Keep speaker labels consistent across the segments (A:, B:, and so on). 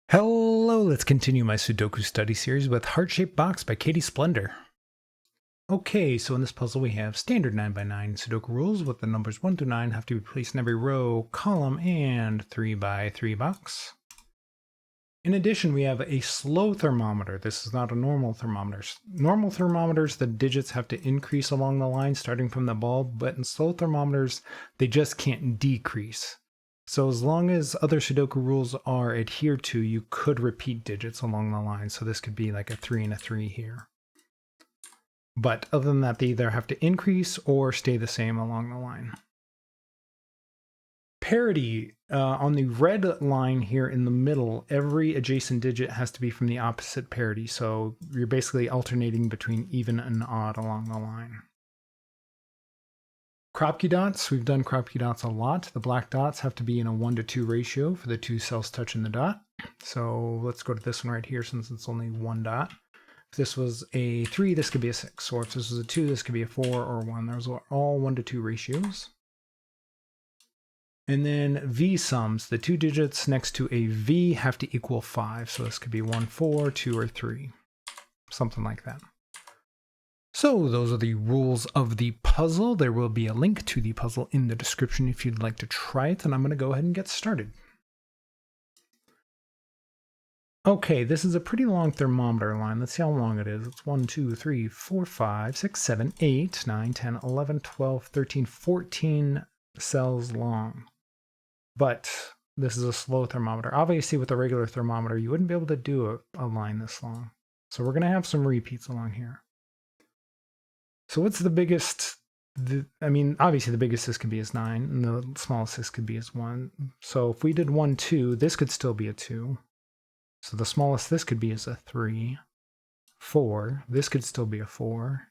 A: Hello, let's continue my Sudoku study series with Heart-Shaped Box by Splendor. Okay, so in this puzzle we have standard 9x9 Sudoku rules with the numbers 1 through 9 have to be placed in every row, column, and 3x3 box. In addition, we have a slow thermometer. This is not a normal thermometer. Normal thermometers, the digits have to increase along the line starting from the bulb, but in slow thermometers, they just can't decrease. So as long as other Sudoku rules are adhered to, you could repeat digits along the line. So this could be like a 3 and a 3 here. But other than that, they either have to increase or stay the same along the line. Parity, on the red line here in the middle, every adjacent digit has to be from the opposite parity. So you're basically alternating between even and odd along the line. Crop key dots, we've done crop key dots a lot. The black dots have to be in a 1:2 ratio for the two cells touching the dot. So let's go to this one right here since it's only one dot. If this was a 3, this could be a 6. Or if this was a 2, this could be a 4 or 1. Those are all 1:2 ratios. And then V sums, the two digits next to a V have to equal 5. So this could be 1, 4, 2, or 3. Something like that. So those are the rules of the puzzle. There will be a link to the puzzle in the description if you'd like to try it, and I'm going to go ahead and get started. Okay, this is a pretty long thermometer line. Let's see how long it is. It's 1, 2, 3, 4, 5, 6, 7, 8, 9, 10, 11, 12, 13, 14 cells long. But this is a slow thermometer. Obviously, with a regular thermometer, you wouldn't be able to do a line this long. So we're going to have some repeats along here. So what's the biggest? Obviously the biggest this could be is 9, and the smallest this could be is 1. So if we did 1, 2, this could still be a 2. So the smallest this could be is a 3. 4, this could still be a 4.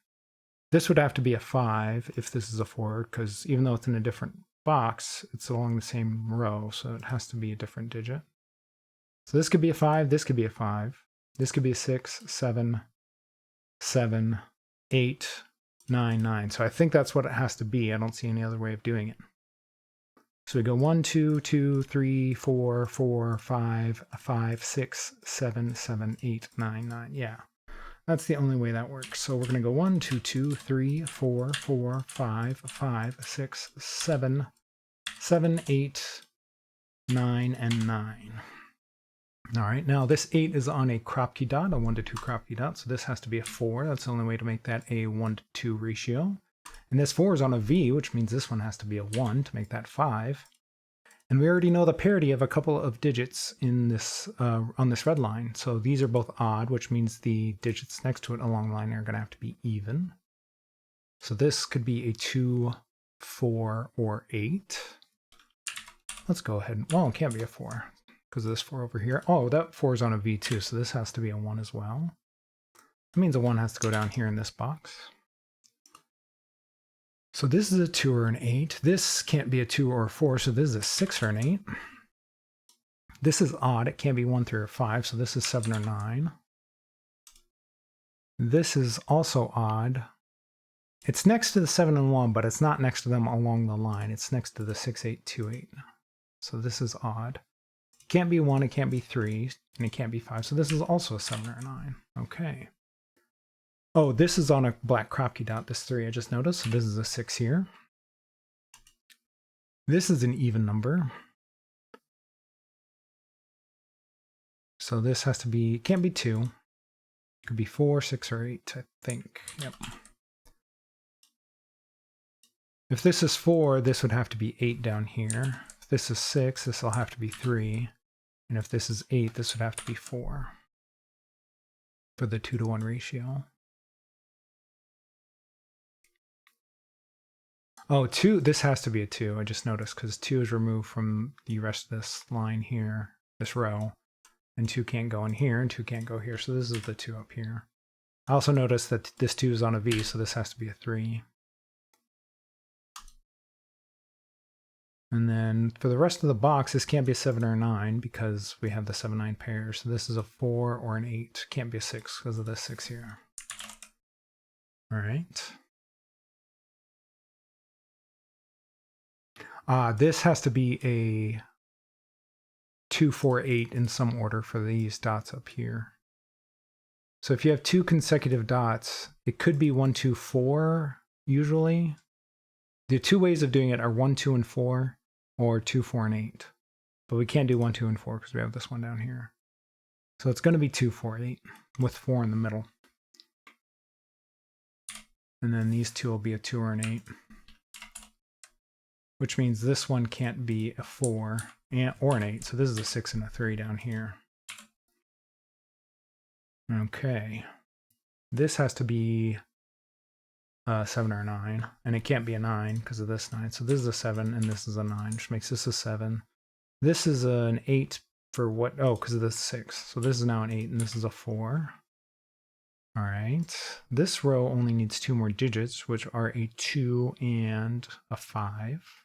A: This would have to be a 5 if this is a 4, because even though it's in a different box, it's along the same row, so it has to be a different digit. So this could be a 5, this could be a 5. This could be a 6, 7, 7, 8, 9, 9. So I think that's what it has to be. I don't see any other way of doing it. So we go 1, 2, 2, 3, 4, 4, 5, 5, 6, 7, 7, 8, 9, 9. Yeah, that's the only way that works. So we're going to go 1, 2, 2, 3, 4, 4, 5, 5, 6, 7, 7, 8, 9, and 9. All right, now this 8 is on a crop key dot, a 1:2 crop key dot, so this has to be a 4. That's the only way to make that a 1:2 ratio. And this 4 is on a V, which means this one has to be a 1 to make that 5. And we already know the parity of a couple of digits in this on this red line. So these are both odd, which means the digits next to it along the line are going to have to be even. So this could be a 2, 4, or 8. Let's go ahead. Well, it can't be a 4. Because of this 4 over here. Oh, that 4 is on a V too, so this has to be a 1 as well. That means a 1 has to go down here in this box. So this is a 2 or an 8. This can't be a 2 or a 4, so this is a 6 or an 8. This is odd. It can't be 1, 3, or 5, so this is 7 or 9. This is also odd. It's next to the 7 and 1, but it's not next to them along the line. It's next to the 6, 8, 2, 8. So this is odd. It can't be 1, it can't be 3, and it can't be 5. So this is also a 7 or a 9. Okay. Oh, this is on a black crop key dot, this 3 I just noticed. So this is a 6 here. This is an even number. So this has to be, it can't be 2. It could be 4, 6, or 8, I think. Yep. If this is 4, this would have to be 8 down here. If this is 6, this will have to be 3. And if this is 8, this would have to be 4 for the 2-to-1 ratio. Oh, 2, this has to be a 2, I just noticed, because 2 is removed from the rest of this line here, this row. And 2 can't go in here, and 2 can't go here, so this is the 2 up here. I also noticed that this 2 is on a V, so this has to be a 3. And then for the rest of the box, this can't be a 7 or a 9 because we have the 7, 9 pair. So this is a 4 or an 8. Can't be a 6 because of this 6 here. All right. This has to be a 2, 4, 8 in some order for these dots up here. So if you have 2 consecutive dots, it could be 1, 2, 4 usually. The 2 ways of doing it are 1, 2, and 4, or 2, 4, and 8. But we can't do 1, 2, and 4 because we have this one down here. So it's going to be 2, 4, 8 with 4 in the middle. And then these two will be a 2 or an 8. Which means this one can't be a 4 or an 8. So this is a 6 and a 3 down here. Okay. This has to be a 7 or a 9. And it can't be a 9 because of this 9. So this is a 7 and this is a 9, which makes this a 7. This is an 8 for what? Oh, because of this 6. So this is now an 8 and this is a 4. All right. This row only needs 2 more digits, which are a 2 and a 5.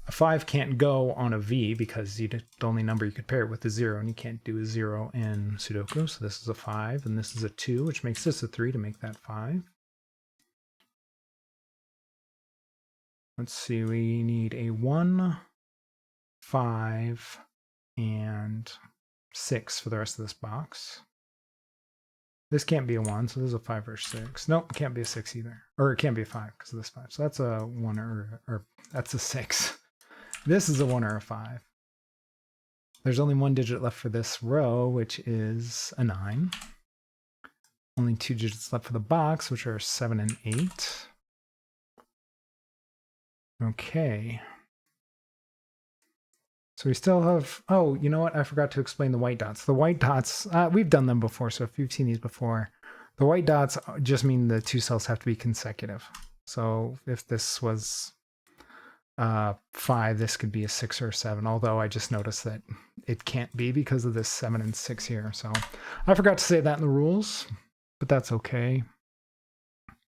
A: A 5 can't go on a V because the only number you could pair it with is 0, and you can't do a 0 in Sudoku. So this is a 5, and this is a 2, which makes this a 3 to make that 5. Let's see, we need a 1, 5, and 6 for the rest of this box. This can't be a 1, so this is a 5 or 6. Nope, it can't be a 6 either. Or it can't be a 5 because of this 5. So that's a 1 or that's a 6. This is a 1 or a 5. There's only 1 digit left for this row, which is a 9. Only 2 digits left for the box, which are 7 and 8. Okay. So we still have, oh, you know what? I forgot to explain the white dots. The white dots, we've done them before, so if you've seen these before, the white dots just mean the 2 cells have to be consecutive. So if this was 5, this could be a 6 or a 7, although I just noticed that it can't be because of this 7 and 6 here. So I forgot to say that in the rules, but that's okay.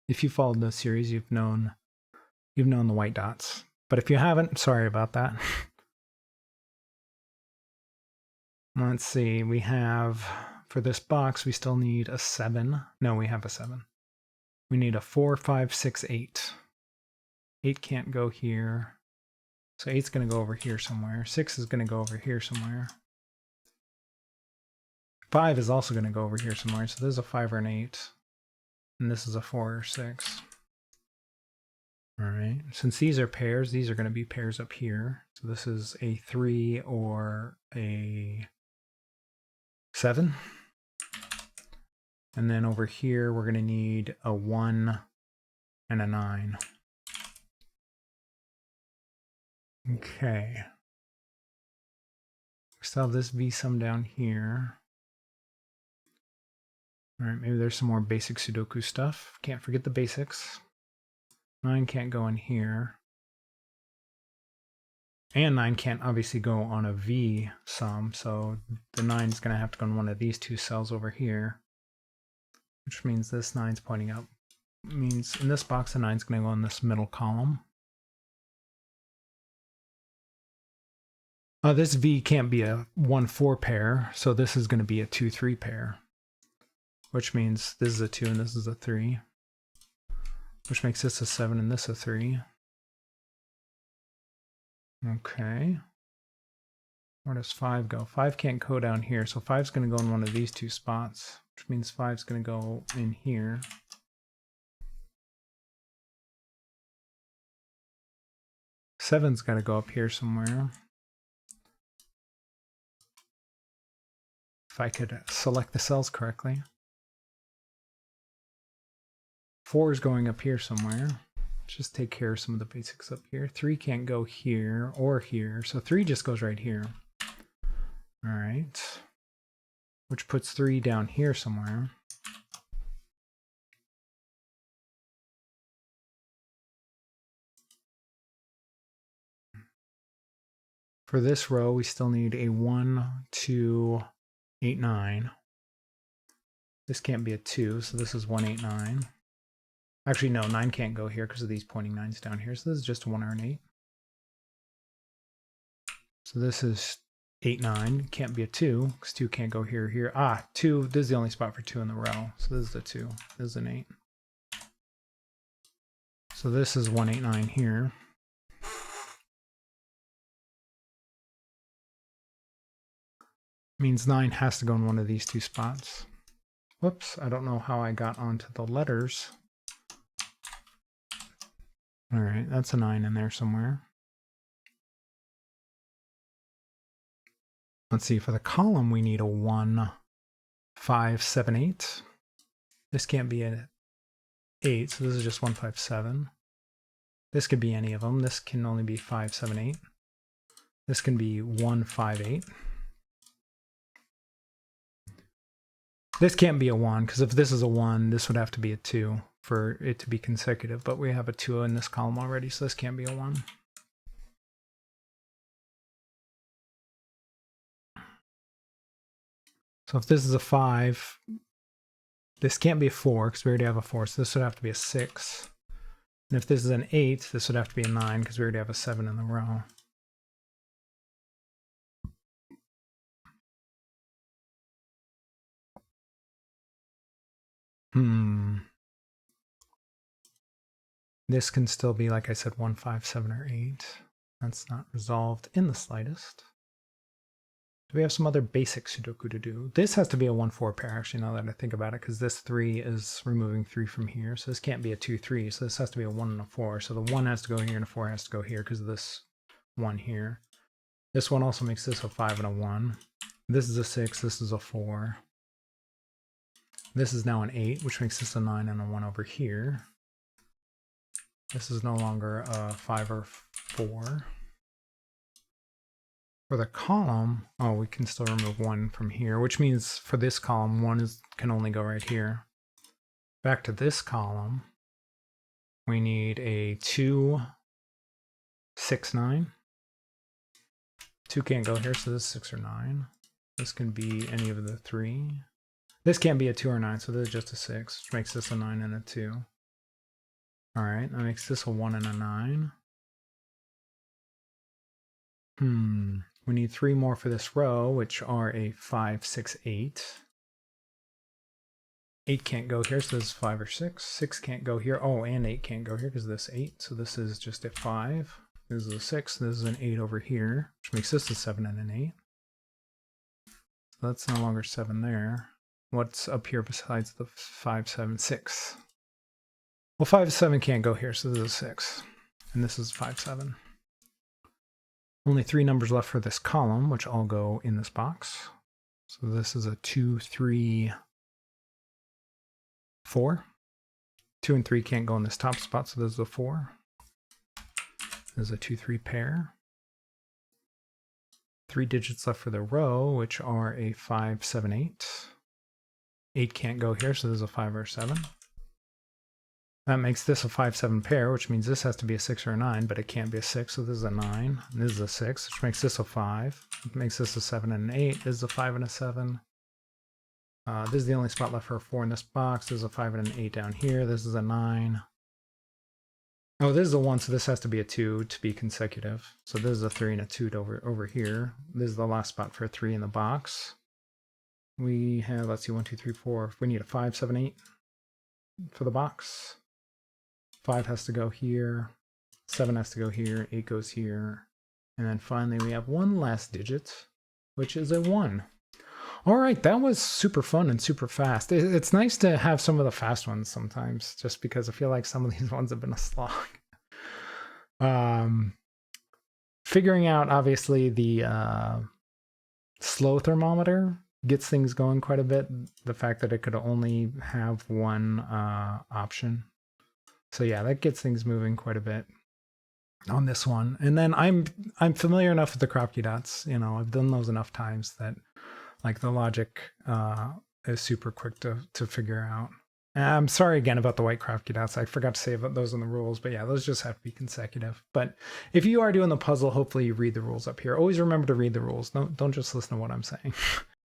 A: If you followed the series, you've known the white dots. But if you haven't, sorry about that. Let's see, we have, for this box, we still need a 7. No, we have a 7. We need a 4, 5, 6, 8. 8 can't go here. So 8's going to go over here somewhere. 6 is going to go over here somewhere. 5 is also going to go over here somewhere. So there's a 5 or an 8. And this is a 4 or 6. All right. Since these are pairs, these are going to be pairs up here. So this is a 3 or a 7. And then over here, we're going to need a 1 and a 9. Okay. We still have this V sum down here. All right, maybe there's some more basic Sudoku stuff. Can't forget the basics. 9 can't go in here. And 9 can't obviously go on a V sum, so the 9 is going to have to go on one of these 2 cells over here, which means this 9's pointing up. It means in this box, the 9's going to go in this middle column. This V can't be a 1-4 pair, so this is going to be a 2-3 pair, which means this is a 2 and this is a 3, which makes this a 7 and this a 3. Okay. Where does 5 go? 5 can't go down here, so 5's going to go in one of these 2 spots, which means 5's going to go in here. Seven's got to go up here somewhere. If I could select the cells correctly. 4 is going up here somewhere. Just take care of some of the basics up here. 3 can't go here or here, so 3 just goes right here. All right. Which puts 3 down here somewhere. For this row, we still need a 1, 2, 8, 9. This can't be a 2, so this is 1, 8, 9. Actually, no, 9 can't go here because of these pointing 9s down here, so this is just a 1 or an 8. So this is 8, 9. Can't be a 2 because 2 can't go here or here. 2, this is the only spot for 2 in the row, so this is a 2. This is an 8. So this is 1, 8, 9 here. Means 9 has to go in one of these two spots. Whoops, I don't know how I got onto the letters. All right, that's a 9 in there somewhere. Let's see, for the column, we need a 1, 5, 7, 8. This can't be an 8, so this is just 1, 5, 7. This could be any of them. This can only be 5, 7, 8. This can be 1, 5, 8. This can't be a 1, because if this is a 1, this would have to be a 2 for it to be consecutive, but we have a 2 in this column already, so this can't be a 1. So if this is a 5, this can't be a 4, because we already have a 4, so this would have to be a 6. And if this is an 8, this would have to be a 9, because we already have a 7 in the row. This can still be, like I said, 1, 5, 7, or 8. That's not resolved in the slightest. Do we have some other basic Sudoku to do? This has to be a 1, 4 pair, actually, now that I think about it, because this 3 is removing 3 from here. So this can't be a 2, 3. So this has to be a 1 and a 4. So the 1 has to go here and a 4 has to go here because of this 1 here. This one also makes this a 5 and a 1. This is a 6. This is a 4. This is now an 8, which makes this a 9 and a 1 over here. This is no longer a 5 or 4. For the column, oh, we can still remove 1 from here, which means for this column, 1 can only go right here. Back to this column, we need a 2, 6, 9. 2 can't go here, so this is 6 or 9. This can be any of the 3. This can't be a 2 or 9, so this is just a 6, which makes this a 9 and a 2. All right, that makes this a 1 and a 9. We need 3 more for this row, which are a 5, 6, 8. 8 can't go here, so this is 5 or 6. 6 can't go here. Oh, and 8 can't go here because of this 8. So this is just a 5. This is a 6. This is an 8 over here, which makes this a 7 and an 8. So that's no longer 7 there. What's up here besides the 5, 7, 6? Well, 5, 7 can't go here, so this is a 6. And this is 5, 7. Only 3 numbers left for this column, which all go in this box. So this is a 2, 3, 4. 2 and 3 can't go in this top spot, so this is a 4. This is a 2, 3 pair. 3 digits left for the row, which are a 5, 7, 8. 8 can't go here, so this is a 5 or a 7. That makes this a 5, 7 pair, which means this has to be a 6 or a 9, but it can't be a 6, so this is a 9. And this is a 6, which makes this a 5. It makes this a 7 and an 8. This is a 5 and a 7. This is the only spot left for a 4 in this box. This is a 5 and an 8 down here. This is a 9. Oh, this is a 1, so this has to be a 2 to be consecutive. So this is a 3 and a 2 over here. This is the last spot for a 3 in the box. We have, let's see, 1, 2, 3, 4. We need a 5, 7, 8 for the box. 5 has to go here. 7 has to go here. 8 goes here. And then finally we have one last digit, which is a 1. All right, that was super fun and super fast. It's nice to have some of the fast ones sometimes, just because I feel like some of these ones have been a slog. Figuring out, obviously, the slow thermometer gets things going quite a bit. The fact that it could only have one option. So yeah, that gets things moving quite a bit on this one. And then I'm familiar enough with the crop key dots. You know, I've done those enough times that like the logic is super quick to figure out. And I'm sorry again about the white crop key dots. I forgot to say about those in the rules, but yeah, those just have to be consecutive. But if you are doing the puzzle, hopefully you read the rules up here. Always remember to read the rules. Don't just listen to what I'm saying.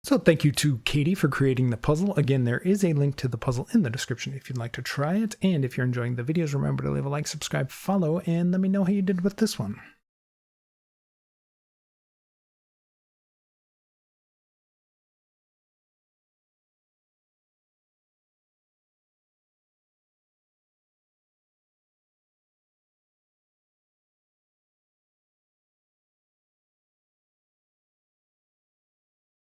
A: So thank you to Katie for creating the puzzle. Again, there is a link to the puzzle in the description if you'd like to try it. And if you're enjoying the videos, remember to leave a like, subscribe, follow, and let me know how you did with this one.